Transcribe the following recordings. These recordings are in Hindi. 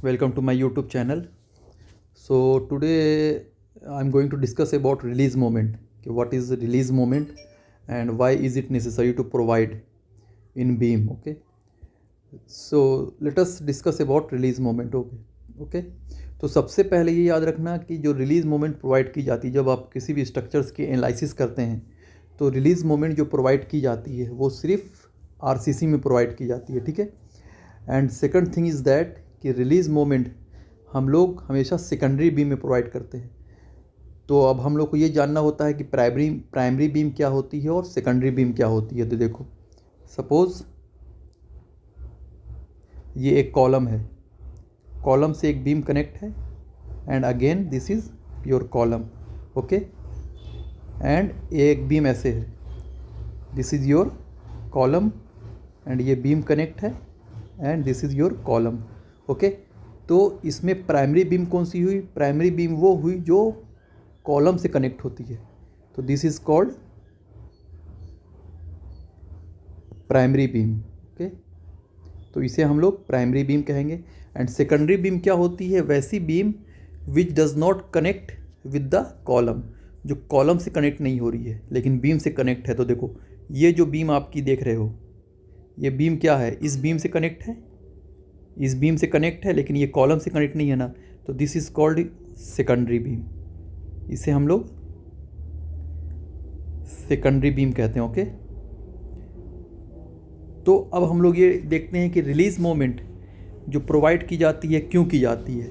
Welcome to my YouTube channel. So today I'm going to discuss about release moment. Okay, what is the release moment and why is it necessary to provide in beam? Okay. So let us discuss about release moment. Okay. तो सबसे पहले ये याद रखना कि जो रिलीज़ मोमेंट प्रोवाइड की जाती है जब आप किसी भी स्ट्रक्चर्स की एनालिसिस करते हैं तो रिलीज़ मोमेंट जो प्रोवाइड की जाती है वो सिर्फ आरसीसी में प्रोवाइड की जाती है, ठीक है। And second thing is that कि रिलीज़ मोमेंट हम लोग हमेशा सेकेंडरी बीम में प्रोवाइड करते हैं। तो अब हम लोग को ये जानना होता है कि प्राइमरी बीम क्या होती है और सेकेंडरी बीम क्या होती है। तो देखो, सपोज़ ये एक कॉलम है, कॉलम से एक बीम कनेक्ट है and again this is your column, okay. And एक बीम ऐसे है, this is your column and ये बीम कनेक्ट है and this is your column, okay. तो इसमें प्राइमरी बीम कौन सी हुई? प्राइमरी बीम वो हुई जो कॉलम से कनेक्ट होती है, तो this is called primary beam, okay. तो इसे हम लोग प्राइमरी बीम कहेंगे। एंड सेकेंडरी बीम क्या होती है? वैसी beam which does not connect with the column, जो कॉलम से कनेक्ट नहीं हो रही है लेकिन बीम से कनेक्ट है। तो देखो, ये जो बीम आपकी देख रहे हो, ये बीम क्या है? इस बीम से कनेक्ट है, इस बीम से कनेक्ट है, लेकिन ये कॉलम से कनेक्ट नहीं है ना, तो this is called secondary beam. इसे हम लोग सेकेंडरी बीम कहते हैं, ओके। तो अब हम लोग ये देखते हैं कि रिलीज़ मोमेंट जो प्रोवाइड की जाती है क्यों की जाती है।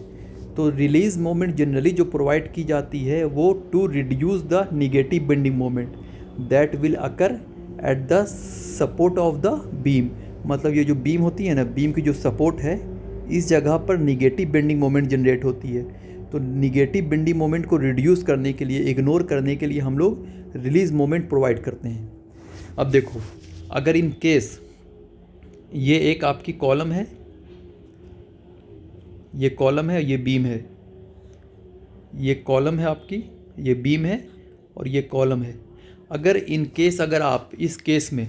तो रिलीज़ मोमेंट जनरली जो प्रोवाइड की जाती है वो to reduce the negative bending moment that will occur at the support of the beam. मतलब ये जो बीम होती है ना, बीम की जो सपोर्ट है, इस जगह पर निगेटिव बेंडिंग मोमेंट जनरेट होती है। तो निगेटिव बेंडिंग मोमेंट को रिड्यूस करने के लिए, इग्नोर करने के लिए हम लोग रिलीज़ मोमेंट प्रोवाइड करते हैं। अब देखो, अगर इन केस ये एक आपकी कॉलम है, ये कॉलम है, ये बीम है, ये कॉलम है आपकी, ये बीम है और ये कॉलम है। अगर इन केस अगर आप इस केस में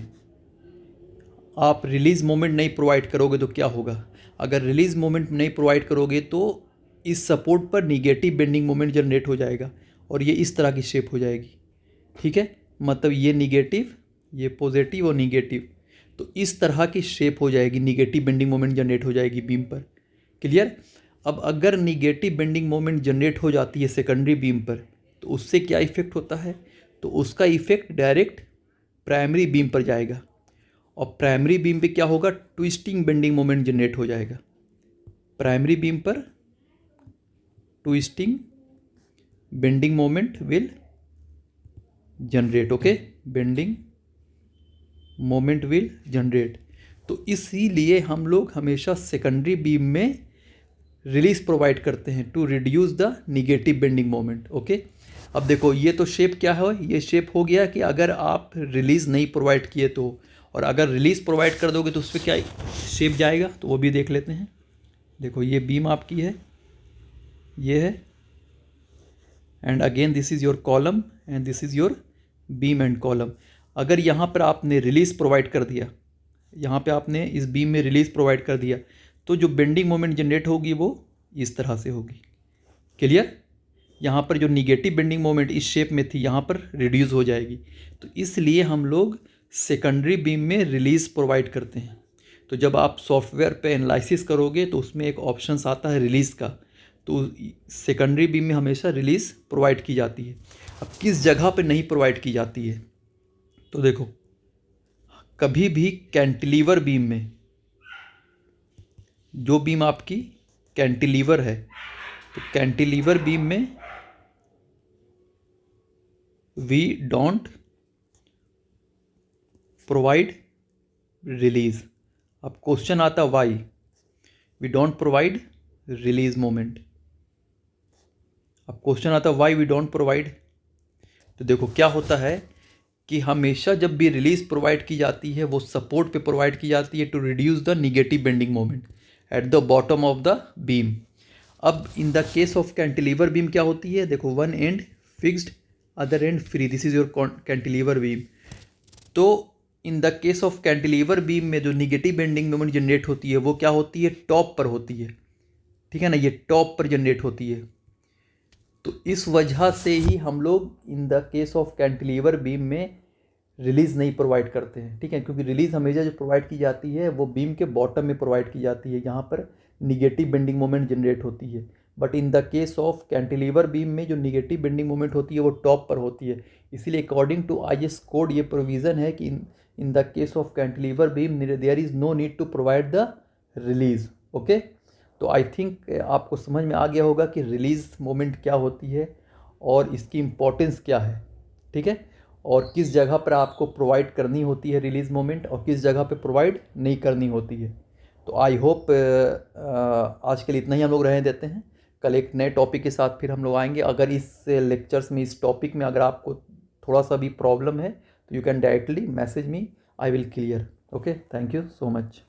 आप रिलीज़ मोमेंट नहीं प्रोवाइड करोगे तो क्या होगा? अगर रिलीज़ मोमेंट नहीं प्रोवाइड करोगे तो इस सपोर्ट पर निगेटिव बेंडिंग मोमेंट जनरेट हो जाएगा और ये इस तरह की शेप हो जाएगी, ठीक है। मतलब ये निगेटिव, ये पॉजिटिव और निगेटिव, तो इस तरह की शेप हो जाएगी, निगेटिव बेंडिंग मोमेंट जनरेट हो जाएगी बीम पर। क्लियर? अब अगर निगेटिव बेंडिंग मोमेंट जनरेट हो जाती है सेकेंडरी बीम पर तो उससे क्या इफ़ेक्ट होता है? तो उसका इफ़ेक्ट डायरेक्ट प्राइमरी बीम पर जाएगा और प्राइमरी बीम पे क्या होगा? ट्विस्टिंग बेंडिंग मोमेंट जनरेट हो जाएगा। प्राइमरी बीम पर twisting bending moment will generate, okay. Bending moment will generate. तो इसीलिए हम लोग हमेशा सेकेंडरी बीम में रिलीज प्रोवाइड करते हैं to reduce the negative bending moment, okay. अब देखो, ये तो शेप क्या है? ये शेप हो गया कि अगर आप रिलीज़ नहीं प्रोवाइड किए तो, और अगर रिलीज़ प्रोवाइड कर दोगे तो उस पर क्या शेप जाएगा, तो वो भी देख लेते हैं। देखो, ये बीम आपकी है, ये है, and again this is your column and this is your beam and column. अगर यहाँ पर आपने रिलीज़ प्रोवाइड कर दिया, यहाँ पे आपने इस बीम में रिलीज़ प्रोवाइड कर दिया, तो जो बेंडिंग मोमेंट जनरेट होगी वो इस तरह से होगी। क्लियर? यहाँ पर जो निगेटिव बेंडिंग मोमेंट इस शेप में थी, यहाँ पर रिड्यूस हो जाएगी। तो इसलिए हम लोग सेकेंडरी बीम में रिलीज़ प्रोवाइड करते हैं। तो जब आप सॉफ्टवेयर पे एनालिसिस करोगे तो उसमें एक ऑप्शन आता है रिलीज़ का, तो सेकेंडरी बीम में हमेशा रिलीज़ प्रोवाइड की जाती है। अब किस जगह पे नहीं प्रोवाइड की जाती है? तो देखो, कभी भी कैंटिलीवर बीम में, जो बीम आपकी कैंटिलीवर है, तो कैंटिलीवर बीम में वी डोंट प्रोवाइड रिलीज। अब क्वेश्चन आता why we don't provide release moment. अब क्वेश्चन आता वाई वी डोंट प्रोवाइड। तो देखो, क्या होता है कि हमेशा जब भी रिलीज प्रोवाइड की जाती है वो सपोर्ट पे प्रोवाइड की जाती है to reduce the negative bending moment at the bottom of the beam. अब in the case of cantilever beam क्या होती है? देखो, one end fixed, other end free, this is your cantilever beam. तो in the case of cantilever beam में जो निगेटिव बेंडिंग मोमेंट जनरेट होती है वो क्या होती है? टॉप पर होती है, ठीक है ना, ये टॉप पर जनरेट होती है। तो इस वजह से ही हम लोग इन the case of cantilever beam में रिलीज़ नहीं प्रोवाइड करते हैं, ठीक है, क्योंकि रिलीज़ हमेशा जो प्रोवाइड की जाती है वो बीम के बॉटम में प्रोवाइड की जाती है, जहाँ पर निगेटिव बेंडिंग मोमेंट जनरेट होती है। But in the case of cantilever beam में जो निगेटिव बेंडिंग मोमेंट होती है वो टॉप पर होती है। इसीलिए अकॉर्डिंग टू IS कोड ये प्रोविज़न है कि in the case of cantilever beam there is no need to provide the release. Okay, तो आई थिंक आपको समझ में आ गया होगा कि रिलीज़ मोमेंट क्या होती है और इसकी इम्पोर्टेंस क्या है, ठीक है, और किस जगह पर आपको प्रोवाइड करनी होती है रिलीज़ मोमेंट और किस जगह पे प्रोवाइड नहीं करनी होती है। तो आई होप आज के लिए इतना ही हम लोग रहने देते हैं। कल एक नए टॉपिक के साथ फिर हम लोग आएंगे। अगर इस लेक्चर्स में, इस टॉपिक में अगर आपको थोड़ा सा भी प्रॉब्लम है तो you can directly message me, I will clear. Okay, thank you so much.